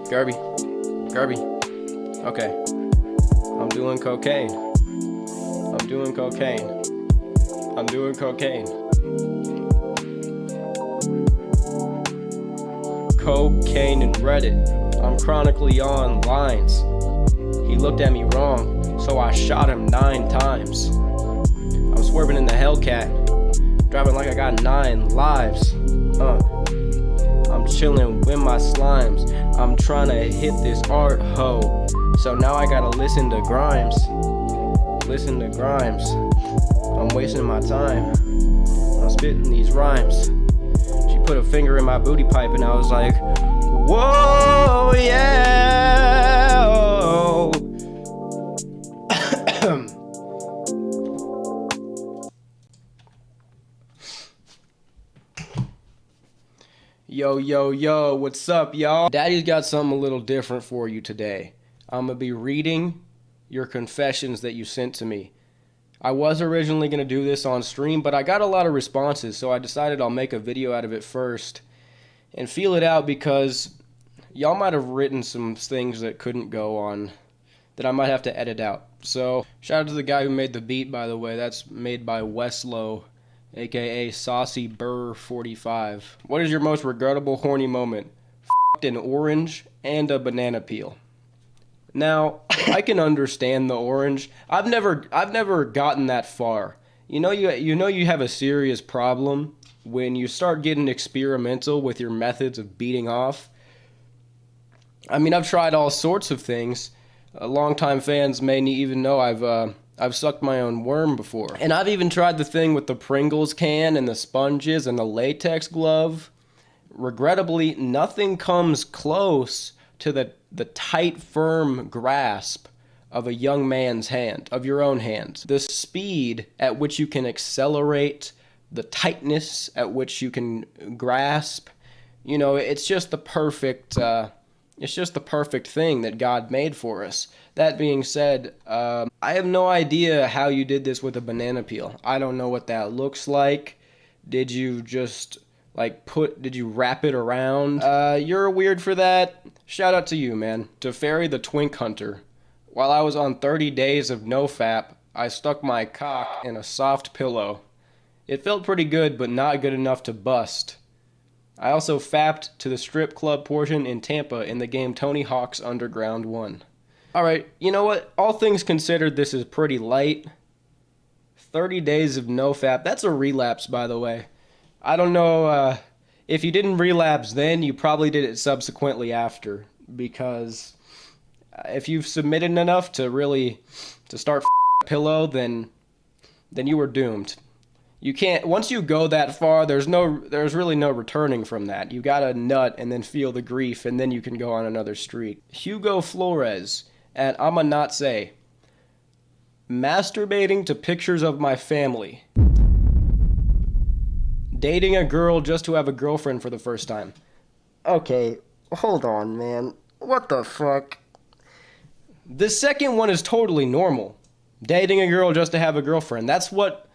Gerby. Okay. I'm doing cocaine. Cocaine and Reddit. I'm chronically on lines. He looked at me wrong, so I shot him 9 times. I'm swerving in the Hellcat, driving like I got 9 lives. I'm chilling with my slimes. I'm trying to hit this art hoe, so now I gotta listen to Grimes. I'm wasting my time. I'm spitting these rhymes. She put a finger in my booty pipe and I was like, whoa, yeah. Oh. Yo, what's up, y'all? Daddy's got something a little different for you today. I'm gonna be reading your confessions that you sent to me. I was originally gonna do this on stream, but I got a lot of responses, so I decided I'll make a video out of it first and feel it out, because y'all might have written some things that couldn't go on, that I might have to edit out. So, shout out to the guy who made the beat, by the way. That's made by Westlow, aka Saucy Burr 45. What is your most regrettable horny moment? F***ed an orange and a banana peel. Now, I can understand the orange. I've never gotten that far. You know you have a serious problem when you start getting experimental with your methods of beating off. I mean, I've tried all sorts of things. Longtime fans may even know I've sucked my own worm before. And I've even tried the thing with the Pringles can and the sponges and the latex glove. Regrettably, nothing comes close to the tight, firm grasp of a young man's hand, of your own hand. The speed at which you can accelerate, the tightness at which you can grasp, it's just the perfect thing that God made for us. That being said, I have no idea how you did this with a banana peel. I don't know what that looks like. Did you just did you wrap it around? You're weird for that. Shout out to you, man. To Ferry the Twink Hunter. While I was on 30 days of nofap, I stuck my cock in a soft pillow. It felt pretty good, but not good enough to bust. I also fapped to the strip club portion in Tampa in the game Tony Hawk's Underground 1. Alright, you know what? All things considered, this is pretty light. 30 days of nofap. That's a relapse, by the way. I don't know, if you didn't relapse then, you probably did it subsequently after, because if you've submitted enough to start a pillow, then you were doomed. You can't, once you go that far, there's really no returning from that. You gotta nut and then feel the grief, and then you can go on another streak. Hugo Flores, and I'ma not say, masturbating to pictures of my family. Dating a girl just to have a girlfriend for the first time. Okay, hold on, man. What the fuck? The second one is totally normal. Dating a girl just to have a girlfriend. That's what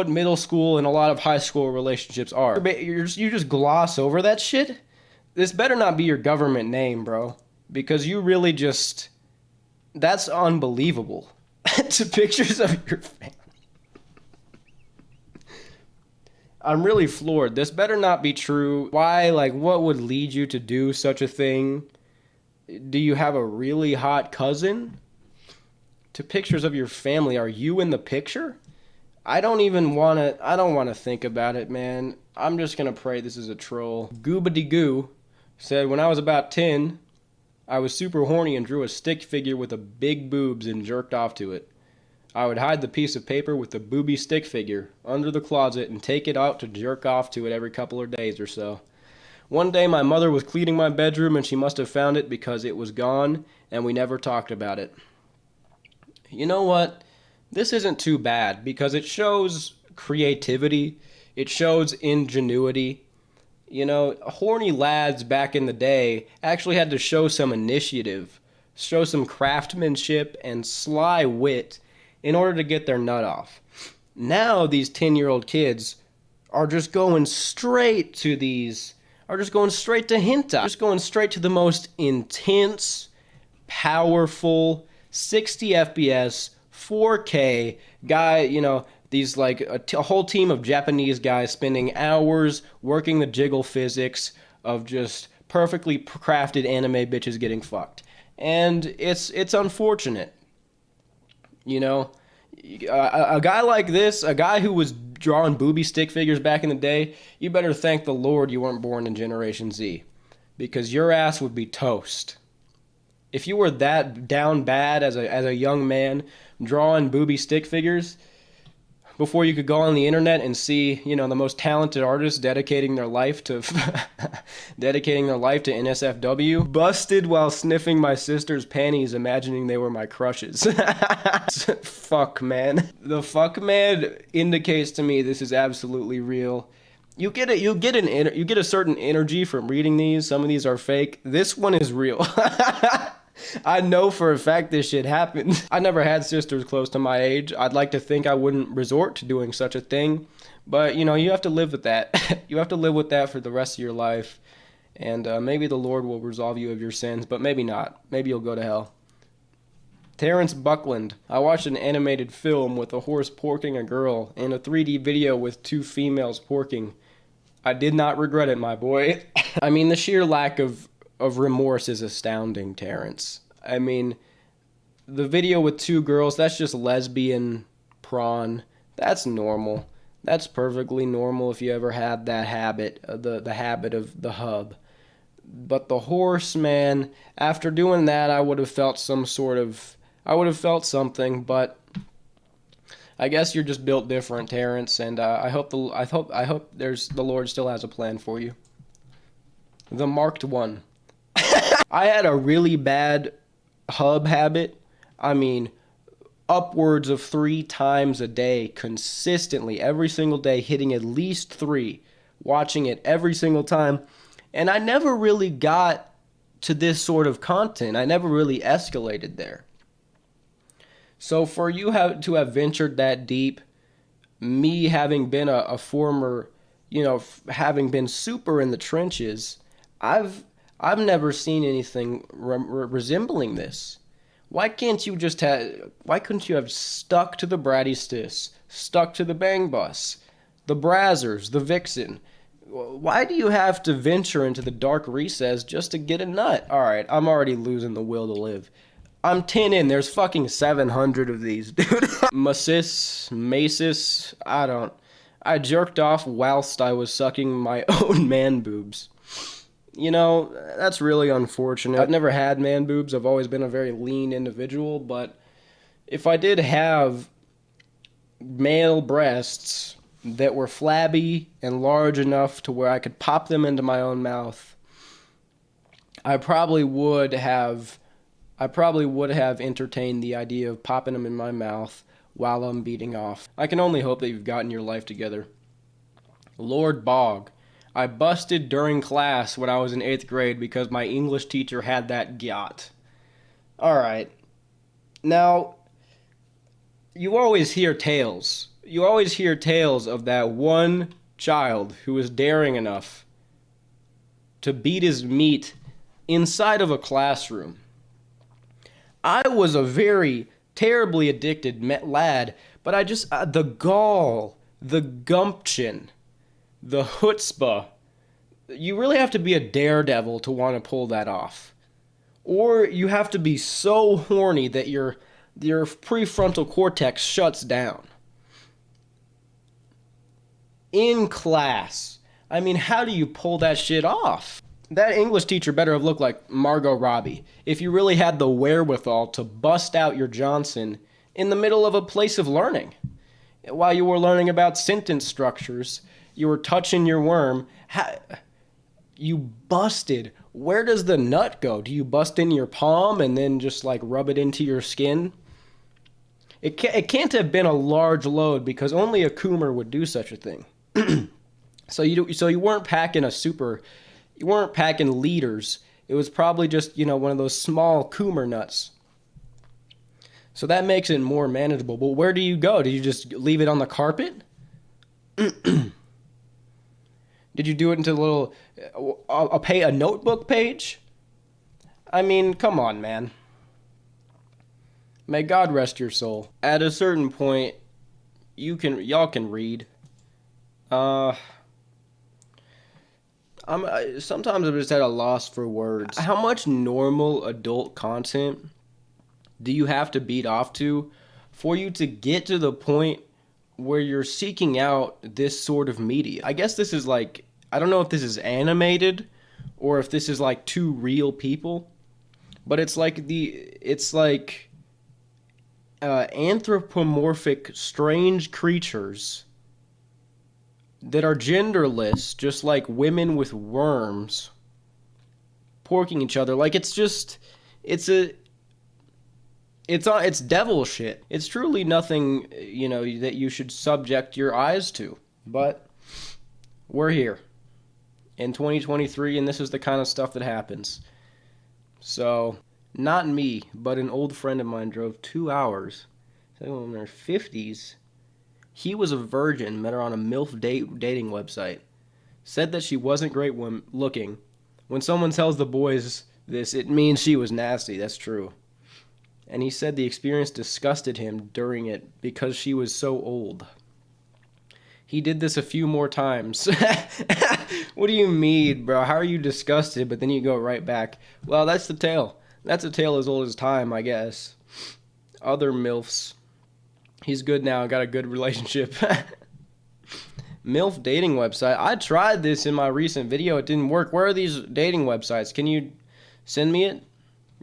middle school and a lot of high school relationships are. You just gloss over that shit? This better not be your government name, bro. Because you really just... That's unbelievable. To pictures of your family. I'm really floored. This better not be true. Why? What would lead you to do such a thing? Do you have a really hot cousin? To pictures of your family. Are you in the picture? I don't want to think about it, man. I'm just going to pray this is a troll. Goobity-goo said, when I was about 10, I was super horny and drew a stick figure with a big boobs and jerked off to it. I would hide the piece of paper with the booby stick figure under the closet and take it out to jerk off to it every couple of days or so. One day my mother was cleaning my bedroom and she must have found it because it was gone and we never talked about it. You know what? This isn't too bad because it shows creativity. It shows ingenuity. Horny lads back in the day actually had to show some initiative, show some craftsmanship and sly wit in order to get their nut off. Now these 10-year-old kids are just going straight to these are just going straight to hentai. Just going straight to the most intense, powerful, 60 FPS, 4K guy, these like a whole team of Japanese guys spending hours working the jiggle physics of just perfectly crafted anime bitches getting fucked. And it's unfortunate. A guy like this, a guy who was drawing booby stick figures back in the day, you better thank the Lord you weren't born in Generation Z, because your ass would be toast. If you were that down bad as a young man drawing booby stick figures before you could go on the internet and see, the most talented artists dedicating their life to NSFW, busted while sniffing my sister's panties, imagining they were my crushes. Fuck, man. The fuck man indicates to me this is absolutely real. You get a certain energy from reading these. Some of these are fake. This one is real. I know for a fact this shit happened. I never had sisters close to my age. I'd like to think I wouldn't resort to doing such a thing. But, you have to live with that. You have to live with that for the rest of your life. And maybe the Lord will absolve you of your sins, but maybe not. Maybe you'll go to hell. Terrence Buckland. I watched an animated film with a horse porking a girl and a 3D video with two females porking. I did not regret it, my boy. I mean, the sheer lack of remorse is astounding, Terrence. I mean, the video with two girls, that's just lesbian prawn. That's normal. That's perfectly normal if you ever had that habit, the habit of the hub. But the horse, man, after doing that, I would have felt something, but I guess you're just built different, Terrence, and I hope the Lord still has a plan for you. The marked one. I had a really bad hub habit. I mean, upwards of 3 times a day, consistently, every single day, hitting at least 3, watching it every single time. And I never really got to this sort of content. I never really escalated there. So for you to have ventured that deep, me having been a former, having been super in the trenches, I've never seen anything resembling this. Why couldn't you have stuck to the bratty stis, stuck to the bang bus, the brazzers, the vixen? Why do you have to venture into the dark recess just to get a nut? Alright, I'm already losing the will to live. I'm 10 in, there's fucking 700 of these, dude. Macis, I jerked off whilst I was sucking my own man boobs. That's really unfortunate. I've never had man boobs. I've always been a very lean individual, but if I did have male breasts that were flabby and large enough to where I could pop them into my own mouth, I probably would have entertained the idea of popping them in my mouth while I'm beating off. I can only hope that you've gotten your life together. Lord Bog. I busted during class when I was in 8th grade because my English teacher had that gyat. Alright. Now, you always hear tales. You always hear tales of that one child who was daring enough to beat his meat inside of a classroom. I was a very terribly addicted lad, but the gall, the gumption, the chutzpah, you really have to be a daredevil to want to pull that off. Or you have to be so horny that your prefrontal cortex shuts down. In class. I mean, how do you pull that shit off? That English teacher better have looked like Margot Robbie if you really had the wherewithal to bust out your Johnson in the middle of a place of learning. While you were learning about sentence structures, you were touching your worm. You busted. Where does the nut go? Do you bust in your palm and then just like rub it into your skin? It can't have been a large load because only a coomer would do such a thing. So you weren't packing you weren't packing liters. It was probably just, one of those small coomer nuts. So that makes it more manageable. But where do you go? Do you just leave it on the carpet? Did you do it into a little a notebook page? I mean, come on, man. May God rest your soul. At a certain point, y'all can read. Sometimes I'm just at a loss for words. How much normal adult content do you have to beat off to for you to get to the point where you're seeking out this sort of media? I guess this is like, I don't know if this is animated or if this is like two real people, but it's like anthropomorphic strange creatures that are genderless, just like women with worms porking each other. Like, it's devil shit. It's truly nothing, that you should subject your eyes to. But we're here in 2023, and this is the kind of stuff that happens. So, not me, but an old friend of mine drove 2 hours. In their 50s. He was a virgin, met her on a MILF dating website. Said that she wasn't great looking. When someone tells the boys this, it means she was nasty. That's true. And he said the experience disgusted him during it because she was so old. He did this a few more times. What do you mean, bro? How are you disgusted, but then you go right back? Well, that's the tale. That's a tale as old as time, I guess. Other MILFs. He's good now, got a good relationship. MILF dating website. I tried this in my recent video. It didn't work. Where are these dating websites? Can you send me it?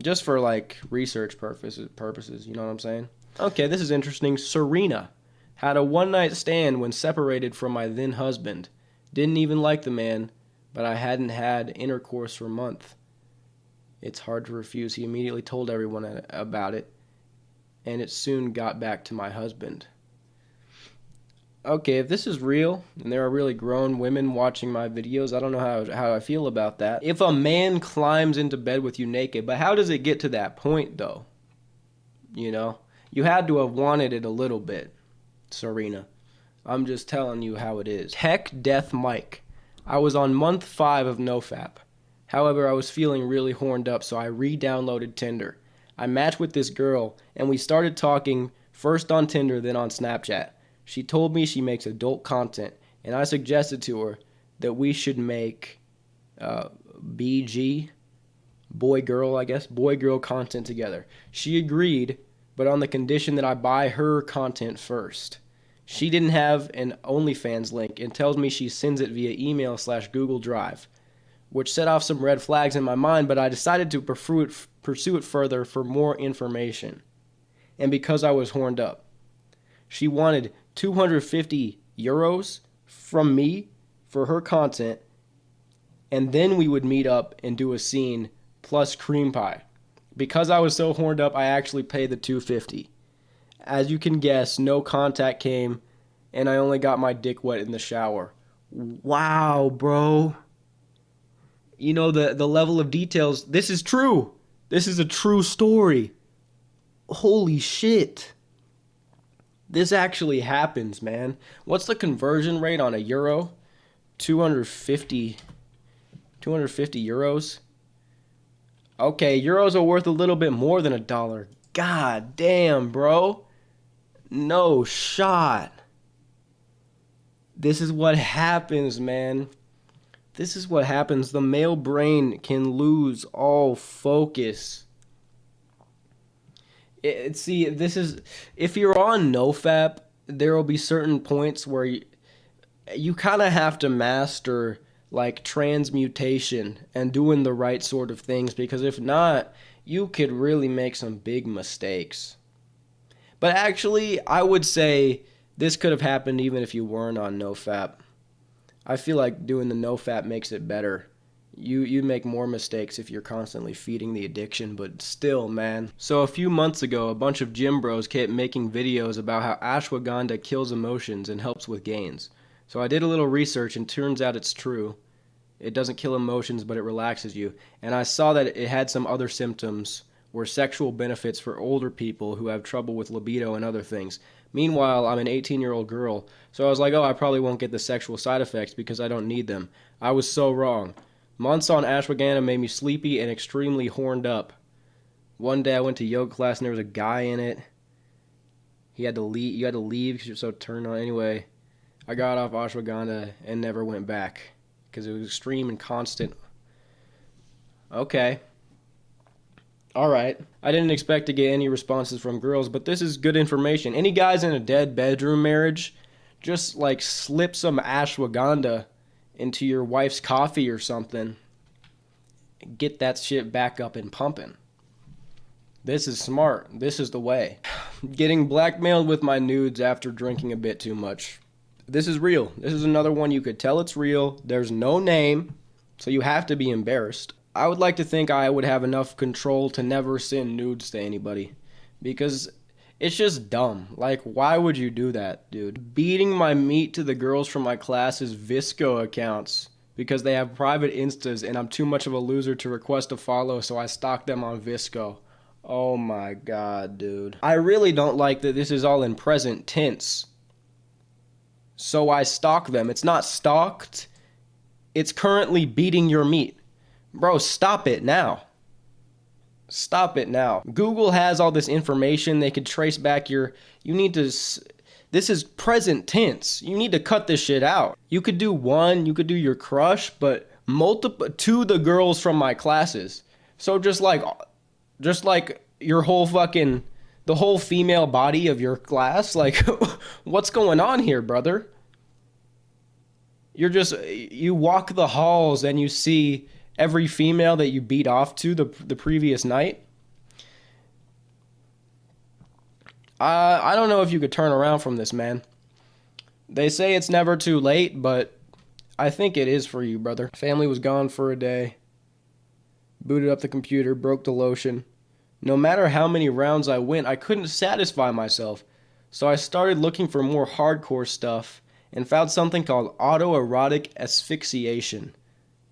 Just for, like, research purposes, you know what I'm saying? Okay, this is interesting. Serena had a one-night stand when separated from my then husband. Didn't even like the man, but I hadn't had intercourse for a month. It's hard to refuse. He immediately told everyone about it, and it soon got back to my husband. Okay, if this is real, and there are really grown women watching my videos, I don't know how I feel about that. If a man climbs into bed with you naked, but how does it get to that point, though? You had to have wanted it a little bit, Serena. I'm just telling you how it is. Tech Death Mike. I was on month 5 of NoFap. However, I was feeling really horned up, so I re-downloaded Tinder. I matched with this girl, and we started talking first on Tinder, then on Snapchat. She told me she makes adult content, and I suggested to her that we should make BG, boy-girl content together. She agreed, but on the condition that I buy her content first. She didn't have an OnlyFans link and tells me she sends it via email/Google Drive, which set off some red flags in my mind, but I decided to pursue it further for more information. And because I was horned up. She wanted 250 euros from me for her content, and then we would meet up and do a scene plus cream pie. Because I was so horned up, I actually paid the 250. As you can guess, no contact came, and I only got my dick wet in the shower. Wow, bro. The level of details. This is true. This is a true story. Holy shit. This actually happens, man. What's the conversion rate on a euro? 250 euros. Okay, euros are worth a little bit more than $1. God damn, bro. No shot. This is what happens, man. This is what happens. The male brain can lose all focus. This is, if you're on NoFap, there will be certain points where you kind of have to master like transmutation and doing the right sort of things, because if not, you could really make some big mistakes. But actually, I would say this could have happened even if you weren't on NoFap. I feel like doing the NoFap makes it better. You make more mistakes if you're constantly feeding the addiction, but still, man. So a few months ago, a bunch of gym bros kept making videos about how ashwagandha kills emotions and helps with gains. So I did a little research, and turns out it's true. It doesn't kill emotions, but it relaxes you. And I saw that it had some other symptoms were sexual benefits for older people who have trouble with libido and other things. Meanwhile, I'm an 18-year-old girl, so I was like, oh, I probably won't get the sexual side effects because I don't need them. I was so wrong. Months on ashwagandha made me sleepy and extremely horned up. One day I went to yoga class and there was a guy in it. He had to leave. You had to leave because you're so turned on. Anyway, I got off ashwagandha and never went back because it was extreme and constant. Okay. All right. I didn't expect to get any responses from girls, but this is good information. Any guys in a dead bedroom marriage, just like slip some ashwagandha into your wife's coffee or something. Get that shit back up and pumping. This is smart. This is the way. Getting blackmailed with my nudes after drinking a bit too much. This is real. This is another one you could tell it's real. There's no name, so you have to be embarrassed. I would like to think I would have enough control to never send nudes to anybody, because it's just dumb. Like, why would you do that, dude? Beating my meat to the girls from my class's Visco accounts because they have private Instas and I'm too much of a loser to request a follow, so I stalk them on Visco. Oh my god, dude. I really don't like that this is all in present tense. So I stalk them. It's not stalked. It's currently beating your meat. Bro, stop it now. Stop it now. Google has all this information. They could trace back your... You need to... This is present tense. You need to cut this shit out. You could do one. You could do your crush, but to the girls from my classes. So just like your whole fucking... The whole female body of your class. Like, what's going on here, brother? You walk the halls and you see... every female that you beat off to the previous night. I don't know if you could turn around from this, man. They say it's never too late, but I think it is for you, brother. Family was gone for a day. Booted up the computer, broke the lotion. No matter how many rounds I went, I couldn't satisfy myself. So I started looking for more hardcore stuff and found something called autoerotic asphyxiation.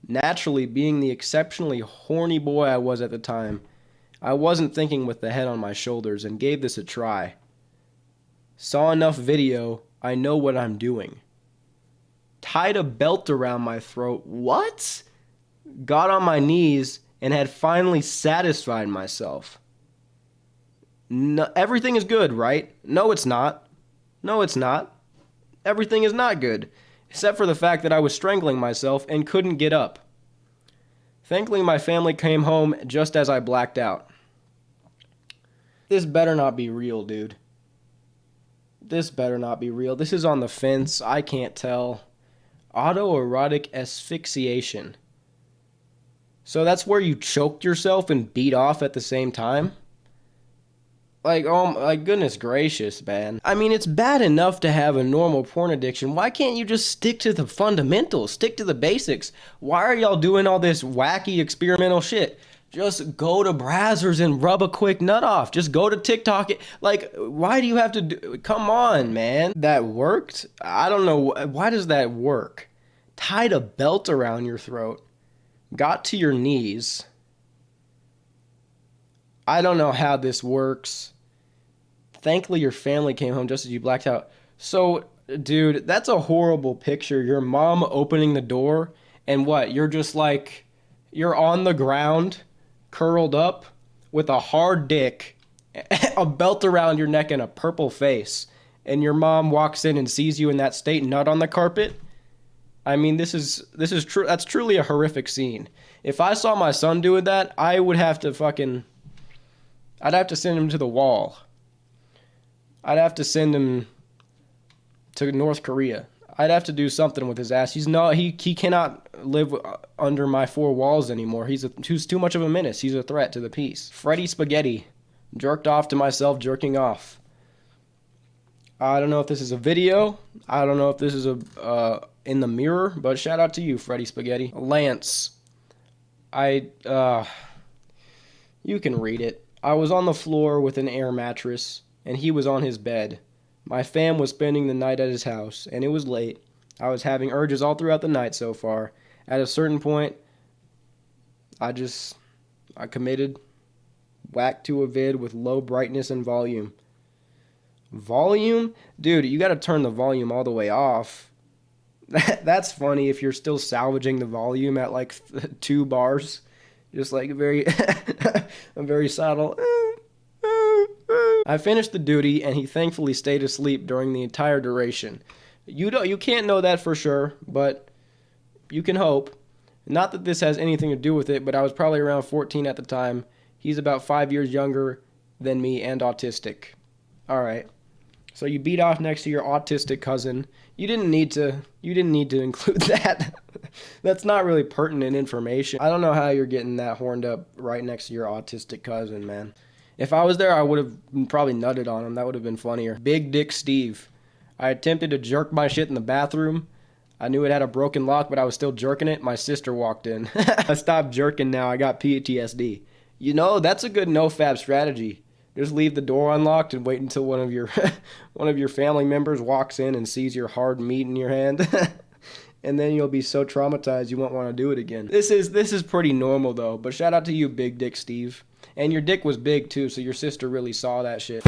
Naturally, being the exceptionally horny boy I was at the time, I wasn't thinking with the head on my shoulders and gave this a try. Saw enough video, I know what I'm doing. Tied a belt around my throat. What? Got on my knees and had finally satisfied myself. No, everything is good, right? No, it's not. No, it's not. Everything is not good. Except for the fact that I was strangling myself and couldn't get up. Thankfully, my family came home just as I blacked out. This better not be real, dude. This better not be real. This is on the fence. I can't tell. Autoerotic asphyxiation. So that's where you choked yourself and beat off at the same time? Like, oh my goodness gracious, man. I mean, it's bad enough to have a normal porn addiction. Why can't you just stick to the fundamentals? Stick to the basics. Why are y'all doing all this wacky experimental shit? Just go to Brazzers and rub a quick nut off. Just go to TikTok. Like, why do you have to do... Come on, man. That worked? I don't know. Why does that work? Tied a belt around your throat. Got to your knees. I don't know how this works. Thankfully, your family came home just as you blacked out. So, dude, that's a horrible picture. Your mom opening the door, and what? You're just like, you're on the ground, curled up, with a hard dick, a belt around your neck, and a purple face. And your mom walks in and sees you in that state, nut on the carpet. I mean, this is true. That's truly a horrific scene. If I saw my son doing that, I would have to fucking... I'd have to send him to the wall. I'd have to send him to North Korea. I'd have to do something with his ass. He cannot live under my four walls anymore. He's too much of a menace. He's a threat to the peace. Freddy Spaghetti. Jerked off to myself jerking off. I don't know if this is a video. I don't know if this is in the mirror, but shout out to you, Freddy Spaghetti. Lance. You can read it. I was on the floor with an air mattress, and he was on his bed. My fam was spending the night at his house, and it was late. I was having urges all throughout the night so far. At a certain point, I committed, Whack to a vid with low brightness and volume. Volume? Dude, you gotta turn the volume all the way off. That's funny if you're still salvaging the volume at like 2 bars. Just like a very, a very subtle. I finished the duty and he thankfully stayed asleep during the entire duration. You can't know that for sure, but you can hope. Not that this has anything to do with it, but I was probably around 14 at the time. He's about 5 years younger than me and autistic. All right. So you beat off next to your autistic cousin. You didn't need to include that. That's not really pertinent information. I don't know how you're getting that horned up right next to your autistic cousin, man. If I was there, I would have probably nutted on him. That would have been funnier. Big Dick Steve. I attempted to jerk my shit in the bathroom. I knew it had a broken lock, but I was still jerking it. My sister walked in. I stopped jerking now. I got PTSD. You know, that's a good no-fab strategy. Just leave the door unlocked and wait until one of your family members walks in and sees your hard meat in your hand. And then you'll be so traumatized you won't want to do it again. This is pretty normal though, but shout out to you, Big Dick Steve. And your dick was big too, so your sister really saw that shit.